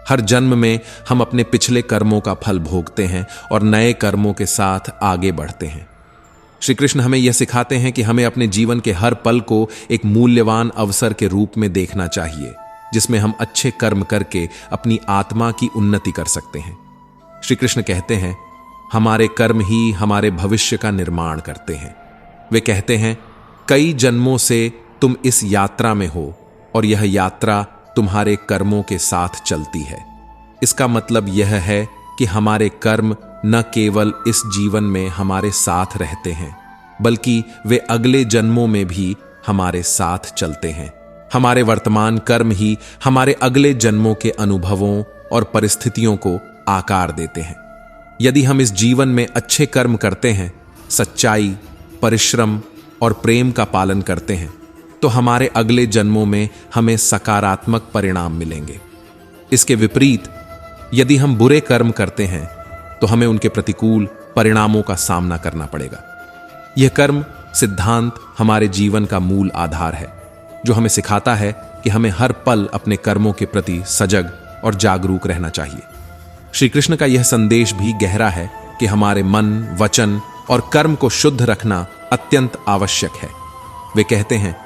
हर जन्म में हम अपने पिछले कर्मों का फल भोगते हैं और नए कर्मों के साथ आगे बढ़ते हैं। श्री कृष्ण हमें यह सिखाते हैं कि हमें अपने जीवन के हर पल को एक मूल्यवान अवसर के रूप में देखना चाहिए, जिसमें हम अच्छे कर्म करके अपनी आत्मा की उन्नति कर सकते हैं। श्री कृष्ण कहते हैं, हमारे कर्म ही हमारे भविष्य का निर्माण करते हैं। वे कहते हैं, कई जन्मों से तुम इस यात्रा में हो और यह यात्रा तुम्हारे कर्मों के साथ चलती है। इसका मतलब यह है कि हमारे कर्म न केवल इस जीवन में हमारे साथ रहते हैं, बल्कि वे अगले जन्मों में भी हमारे साथ चलते हैं। हमारे वर्तमान कर्म ही हमारे अगले जन्मों के अनुभवों और परिस्थितियों को आकार देते हैं। यदि हम इस जीवन में अच्छे कर्म करते हैं, सच्चाई, परिश्रम और प्रेम का पालन करते हैं, तो हमारे अगले जन्मों में हमें सकारात्मक परिणाम मिलेंगे। इसके विपरीत यदि हम बुरे कर्म करते हैं तो हमें उनके प्रतिकूल परिणामों का सामना करना पड़ेगा। यह कर्म सिद्धांत हमारे जीवन का मूल आधार है, जो हमें सिखाता है कि हमें हर पल अपने कर्मों के प्रति सजग और जागरूक रहना चाहिए। श्री कृष्ण का यह संदेश भी गहरा है कि हमारे मन, वचन और कर्म को शुद्ध रखना अत्यंत आवश्यक है। वे कहते हैं,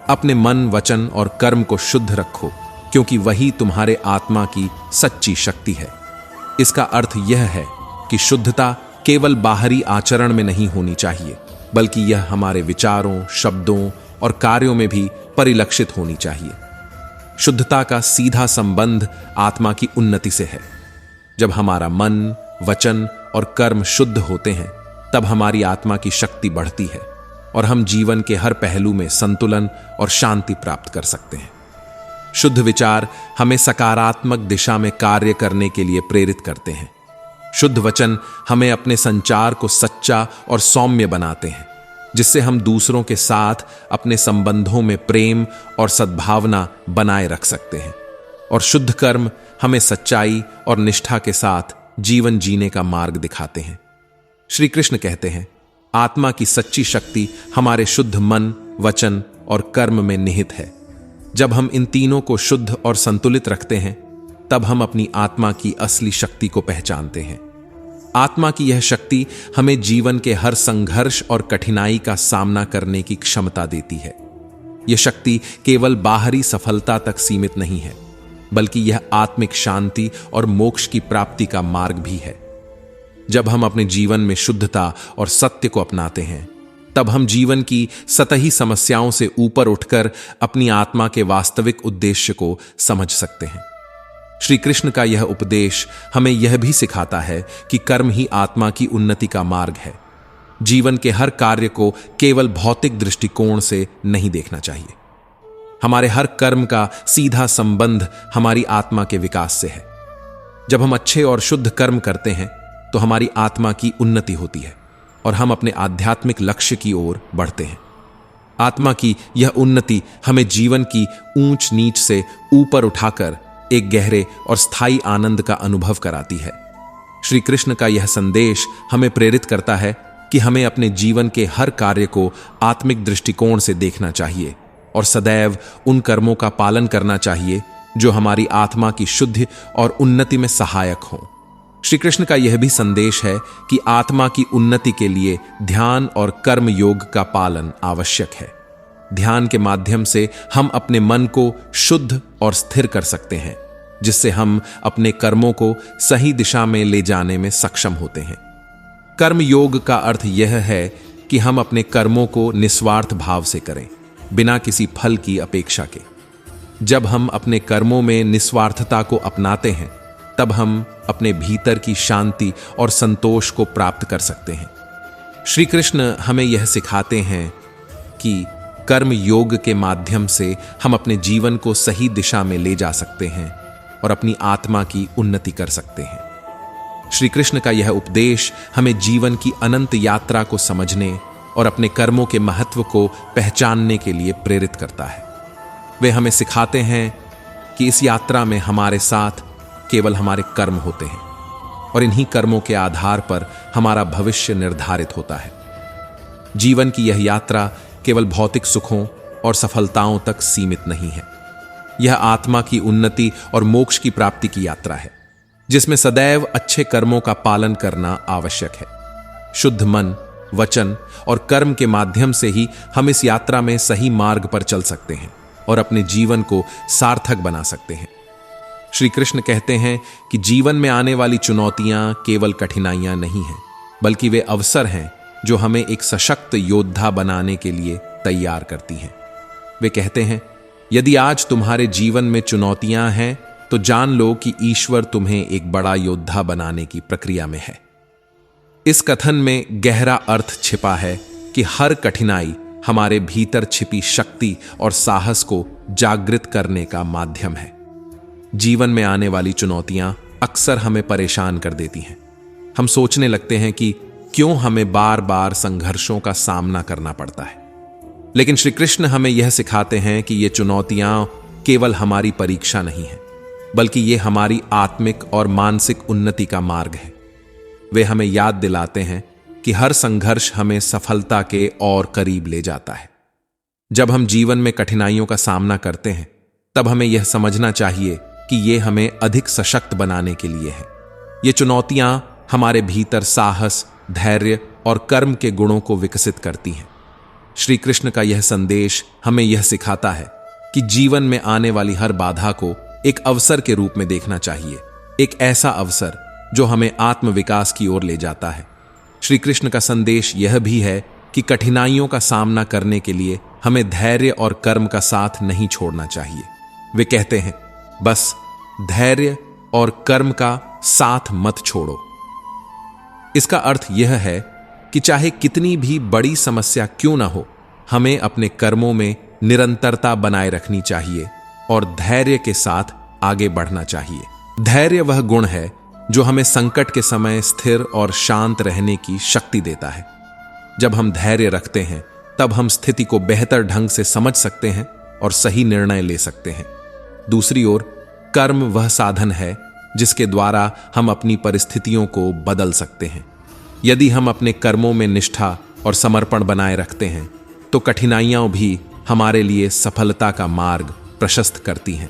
अपने मन, वचन और कर्म को शुद्ध रखो, क्योंकि वही तुम्हारे आत्मा की सच्ची शक्ति है। इसका अर्थ यह है कि शुद्धता केवल बाहरी आचरण में नहीं होनी चाहिए, बल्कि यह हमारे विचारों, शब्दों और कार्यों में भी परिलक्षित होनी चाहिए। शुद्धता का सीधा संबंध आत्मा की उन्नति से है। जब हमारा मन, वचन और कर्म शुद्ध होते हैं, तब हमारी आत्मा की शक्ति बढ़ती है और हम जीवन के हर पहलू में संतुलन और शांति प्राप्त कर सकते हैं। शुद्ध विचार हमें सकारात्मक दिशा में कार्य करने के लिए प्रेरित करते हैं। शुद्ध वचन हमें अपने संचार को सच्चा और सौम्य बनाते हैं, जिससे हम दूसरों के साथ अपने संबंधों में प्रेम और सद्भावना बनाए रख सकते हैं। और शुद्ध कर्म हमें सच्चाई और निष्ठा के साथ जीवन जीने का मार्ग दिखाते हैं। श्री कृष्ण कहते हैं, आत्मा की सच्ची शक्ति हमारे शुद्ध मन, वचन और कर्म में निहित है। जब हम इन तीनों को शुद्ध और संतुलित रखते हैं, तब हम अपनी आत्मा की असली शक्ति को पहचानते हैं। आत्मा की यह शक्ति हमें जीवन के हर संघर्ष और कठिनाई का सामना करने की क्षमता देती है। यह शक्ति केवल बाहरी सफलता तक सीमित नहीं है, बल्कि यह आत्मिक शांति और मोक्ष की प्राप्ति का मार्ग भी है। जब हम अपने जीवन में शुद्धता और सत्य को अपनाते हैं, तब हम जीवन की सतही समस्याओं से ऊपर उठकर अपनी आत्मा के वास्तविक उद्देश्य को समझ सकते हैं। श्री कृष्ण का यह उपदेश हमें यह भी सिखाता है कि कर्म ही आत्मा की उन्नति का मार्ग है। जीवन के हर कार्य को केवल भौतिक दृष्टिकोण से नहीं देखना चाहिए। हमारे हर कर्म का सीधा संबंध हमारी आत्मा के विकास से है। जब हम अच्छे और शुद्ध कर्म करते हैं, तो हमारी आत्मा की उन्नति होती है और हम अपने आध्यात्मिक लक्ष्य की ओर बढ़ते हैं। आत्मा की यह उन्नति हमें जीवन की ऊंच नीच से ऊपर उठाकर एक गहरे और स्थायी आनंद का अनुभव कराती है। श्री कृष्ण का यह संदेश हमें प्रेरित करता है कि हमें अपने जीवन के हर कार्य को आत्मिक दृष्टिकोण से देखना चाहिए और सदैव उन कर्मों का पालन करना चाहिए जो हमारी आत्मा की शुद्धि और उन्नति में सहायक हों। श्री कृष्ण का यह भी संदेश है कि आत्मा की उन्नति के लिए ध्यान और कर्म योग का पालन आवश्यक है। ध्यान के माध्यम से हम अपने मन को शुद्ध और स्थिर कर सकते हैं। जिससे हम अपने कर्मों को सही दिशा में ले जाने में सक्षम होते हैं। कर्म योग का अर्थ यह है कि हम अपने कर्मों को निस्वार्थ भाव से करें, बिना किसी फल की अपेक्षा के। जब हम अपने कर्मों में निस्वार्थता को अपनाते हैं, तब हम अपने भीतर की शांति और संतोष को प्राप्त कर सकते हैं। श्री कृष्ण हमें यह सिखाते हैं कि कर्म योग के माध्यम से हम अपने जीवन को सही दिशा में ले जा सकते हैं और अपनी आत्मा की उन्नति कर सकते हैं। श्री कृष्ण का यह उपदेश हमें जीवन की अनंत यात्रा को समझने और अपने कर्मों के महत्व को पहचानने के लिए प्रेरित करता है। वे हमें सिखाते हैं कि इस यात्रा में हमारे साथ केवल हमारे कर्म होते हैं और इन्हीं कर्मों के आधार पर हमारा भविष्य निर्धारित होता है। जीवन की यह यात्रा केवल भौतिक सुखों और सफलताओं तक सीमित नहीं है। यह आत्मा की उन्नति और मोक्ष की प्राप्ति की यात्रा है, जिसमें सदैव अच्छे कर्मों का पालन करना आवश्यक है। शुद्ध मन, वचन और कर्म के माध्यम से ही हम इस यात्रा में सही मार्ग पर चल सकते हैं और अपने जीवन को सार्थक बना सकते हैं। श्री कृष्ण कहते हैं कि जीवन में आने वाली चुनौतियां केवल कठिनाइयां नहीं हैं, बल्कि वे अवसर हैं जो हमें एक सशक्त योद्धा बनाने के लिए तैयार करती हैं। वे कहते हैं, यदि आज तुम्हारे जीवन में चुनौतियां हैं, तो जान लो कि ईश्वर तुम्हें एक बड़ा योद्धा बनाने की प्रक्रिया में है। इस कथन में गहरा अर्थ छिपा है कि हर कठिनाई हमारे भीतर छिपी शक्ति और साहस को जागृत करने का माध्यम है। जीवन में आने वाली चुनौतियां अक्सर हमें परेशान कर देती हैं। हम सोचने लगते हैं कि क्यों हमें बार बार संघर्षों का सामना करना पड़ता है। लेकिन श्री कृष्ण हमें यह सिखाते हैं कि ये चुनौतियां केवल हमारी परीक्षा नहीं है, बल्कि ये हमारी आत्मिक और मानसिक उन्नति का मार्ग है। वे हमें याद दिलाते हैं कि हर संघर्ष हमें सफलता के और करीब ले जाता है। जब हम जीवन में कठिनाइयों का सामना करते हैं, तब हमें यह समझना चाहिए कि ये हमें अधिक सशक्त बनाने के लिए है। ये चुनौतियां हमारे भीतर साहस, धैर्य और कर्म के गुणों को विकसित करती हैं। श्री कृष्ण का यह संदेश हमें यह सिखाता है कि जीवन में आने वाली हर बाधा को एक अवसर के रूप में देखना चाहिए, एक ऐसा अवसर जो हमें आत्मविकास की ओर ले जाता है। श्री कृष्ण का संदेश यह भी है कि कठिनाइयों का सामना करने के लिए हमें धैर्य और कर्म का साथ नहीं छोड़ना चाहिए। वे कहते हैं, बस धैर्य और कर्म का साथ मत छोड़ो। इसका अर्थ यह है कि चाहे कितनी भी बड़ी समस्या क्यों ना हो, हमें अपने कर्मों में निरंतरता बनाए रखनी चाहिए और धैर्य के साथ आगे बढ़ना चाहिए। धैर्य वह गुण है जो हमें संकट के समय स्थिर और शांत रहने की शक्ति देता है। जब हम धैर्य रखते हैं, तब हम स्थिति को बेहतर ढंग से समझ सकते हैं और सही निर्णय ले सकते हैं। दूसरी ओर, कर्म वह साधन है जिसके द्वारा हम अपनी परिस्थितियों को बदल सकते हैं। यदि हम अपने कर्मों में निष्ठा और समर्पण बनाए रखते हैं, तो कठिनाइयां भी हमारे लिए सफलता का मार्ग प्रशस्त करती हैं।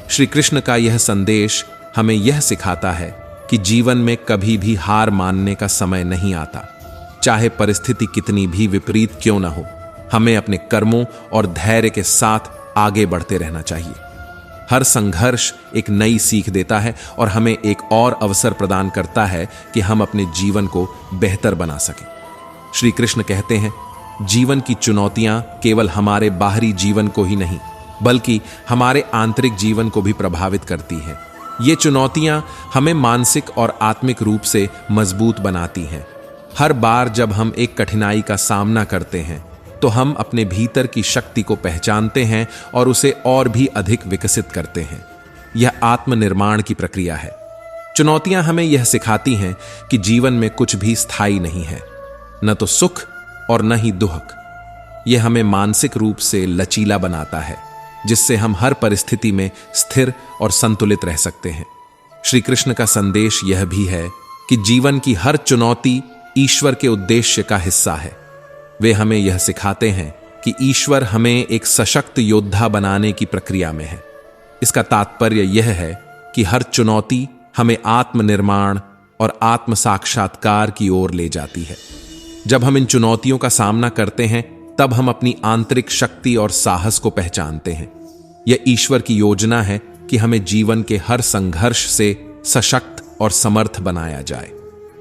श्री कृष्ण का यह संदेश हमें यह सिखाता है कि जीवन में कभी भी हार मानने का समय नहीं आता। चाहे परिस्थिति कितनी भी विपरीत क्यों न हो, हमें अपने कर्मों और धैर्य के साथ आगे बढ़ते रहना चाहिए। हर संघर्ष एक नई सीख देता है और हमें एक और अवसर प्रदान करता है कि हम अपने जीवन को बेहतर बना सकें। श्री कृष्ण कहते हैं, जीवन की चुनौतियां केवल हमारे बाहरी जीवन को ही नहीं, बल्कि हमारे आंतरिक जीवन को भी प्रभावित करती हैं। ये चुनौतियां हमें मानसिक और आत्मिक रूप से मजबूत बनाती हैं। हर बार जब हम एक कठिनाई का सामना करते हैं, तो हम अपने भीतर की शक्ति को पहचानते हैं और उसे और भी अधिक विकसित करते हैं। यह आत्मनिर्माण की प्रक्रिया है। चुनौतियां हमें यह सिखाती हैं कि जीवन में कुछ भी स्थायी नहीं है, न तो सुख और न ही दुख। यह हमें मानसिक रूप से लचीला बनाता है, जिससे हम हर परिस्थिति में स्थिर और संतुलित रह सकते हैं। श्री कृष्ण का संदेश यह भी है कि जीवन की हर चुनौती ईश्वर के उद्देश्य का हिस्सा है। वे हमें यह सिखाते हैं कि ईश्वर हमें एक सशक्त योद्धा बनाने की प्रक्रिया में है। इसका तात्पर्य यह है कि हर चुनौती हमें आत्मनिर्माण और आत्म साक्षात्कार की ओर ले जाती है। जब हम इन चुनौतियों का सामना करते हैं, तब हम अपनी आंतरिक शक्ति और साहस को पहचानते हैं। यह ईश्वर की योजना है कि कि हमें जीवन के हर संघर्ष से सशक्त और समर्थ बनाया जाए।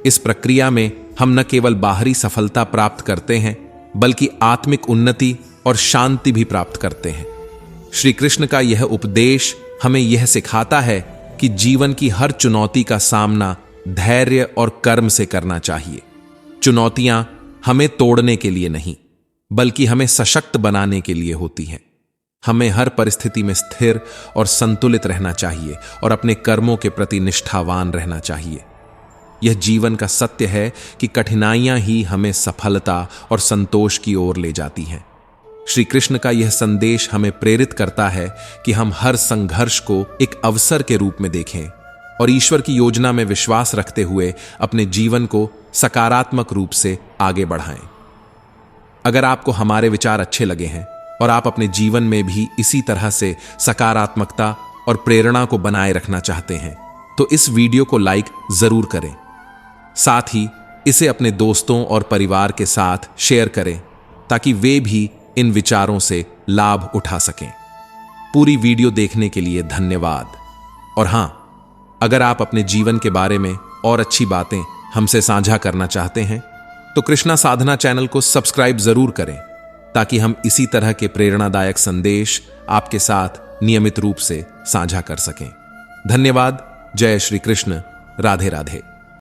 इस प्रक्रिया में हम न केवल बाहरी सफलता प्राप्त करते हैं, बल्कि आत्मिक उन्नति और शांति भी प्राप्त करते हैं। श्री कृष्ण का यह उपदेश हमें यह सिखाता है कि जीवन की हर चुनौती का सामना धैर्य और कर्म से करना चाहिए। चुनौतियां हमें तोड़ने के लिए नहीं, बल्कि हमें सशक्त बनाने के लिए होती हैं। हमें हर परिस्थिति में स्थिर और संतुलित रहना चाहिए और अपने कर्मों के प्रति निष्ठावान रहना चाहिए। यह जीवन का सत्य है कि कठिनाइयां ही हमें सफलता और संतोष की ओर ले जाती हैं। श्री कृष्ण का यह संदेश हमें प्रेरित करता है कि हम हर संघर्ष को एक अवसर के रूप में देखें और ईश्वर की योजना में विश्वास रखते हुए अपने जीवन को सकारात्मक रूप से आगे बढ़ाएं। अगर आपको हमारे विचार अच्छे लगे हैं और आप अपने जीवन में भी इसी तरह से सकारात्मकता और प्रेरणा को बनाए रखना चाहते हैं, तो इस वीडियो को लाइक जरूर करें। साथ ही इसे अपने दोस्तों और परिवार के साथ शेयर करें ताकि वे भी इन विचारों से लाभ उठा सकें। पूरी वीडियो देखने के लिए धन्यवाद। और हां, अगर आप अपने जीवन के बारे में और अच्छी बातें हमसे साझा करना चाहते हैं तो कृष्णा साधना चैनल को सब्सक्राइब जरूर करें ताकि हम इसी तरह के प्रेरणादायक संदेश आपके साथ नियमित रूप से साझा कर सकें। धन्यवाद। जय श्री कृष्ण। राधे राधे।